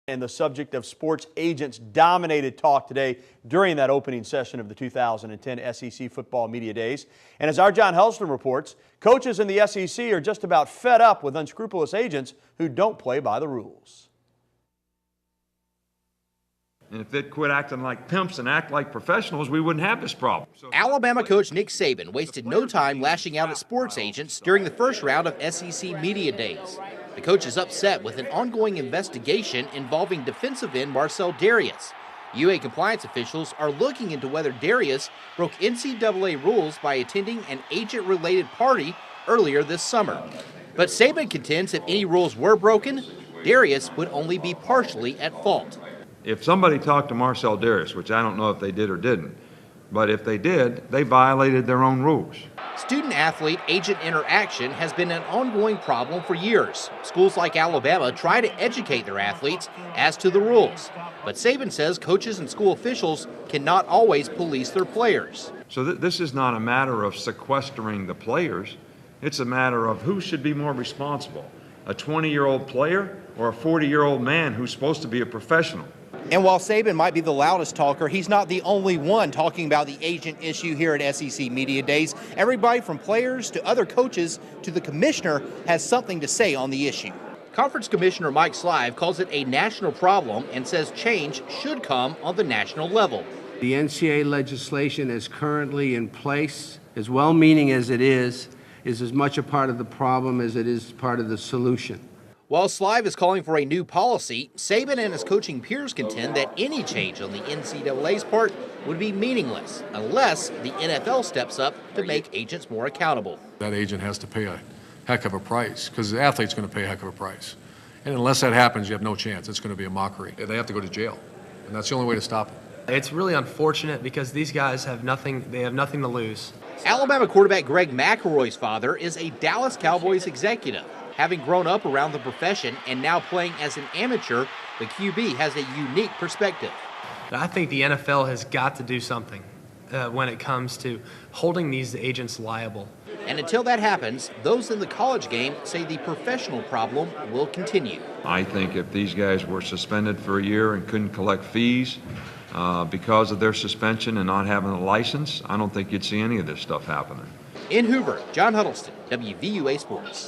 And the subject of sports agents dominated talk today during that opening session of the 2010 SEC Football Media Days. And as our John Huddleston reports, coaches in the SEC are just about fed up with unscrupulous agents who don't play by the rules. And if they'd quit acting like pimps and act like professionals, we wouldn't have this problem. Alabama coach Nick Saban wasted no time lashing out at sports agents during the first round of SEC Media Days. The coach is upset with an ongoing investigation involving defensive end Marcell Dareus. UA compliance officials are looking into whether Dareus broke NCAA rules by attending an agent-related party earlier this summer. But Saban contends if any rules were broken, Dareus would only be partially at fault. If somebody talked to Marcell Dareus, which I don't know if they did or didn't, but if they did, they violated their own rules. Student-athlete agent interaction has been an ongoing problem for years. Schools like Alabama try to educate their athletes as to the rules. But Saban says coaches and school officials cannot always police their players. So this is not a matter of sequestering the players. It's a matter of who should be more responsible, a 20-year-old player or a 40-year-old man who's supposed to be a professional. And while Saban might be the loudest talker, he's not the only one talking about the agent issue here at SEC Media Days. Everybody from players to other coaches to the commissioner has something to say on the issue. Conference Commissioner Mike Slive calls it a national problem and says change should come on the national level. The NCAA legislation is currently in place, as well-meaning as it is as much a part of the problem as it is part of the solution. While Slive is calling for a new policy, Saban and his coaching peers contend that any change on the NCAA's part would be meaningless unless the NFL steps up to make agents more accountable. That agent has to pay a heck of a price because the athlete's going to pay a heck of a price. And unless that happens, you have no chance. It's going to be a mockery. They have to go to jail, and that's the only way to stop it. It's really unfortunate because these guys have nothing to lose. Alabama quarterback Greg McElroy's father is a Dallas Cowboys executive. Having grown up around the profession and now playing as an amateur, the QB has a unique perspective. I think the NFL has got to do something when it comes to holding these agents liable. And until that happens, those in the college game say the professional problem will continue. I think if these guys were suspended for a year and couldn't collect fees because of their suspension and not having a license, I don't think you'd see any of this stuff happening. In Hoover, John Huddleston, WVUA Sports.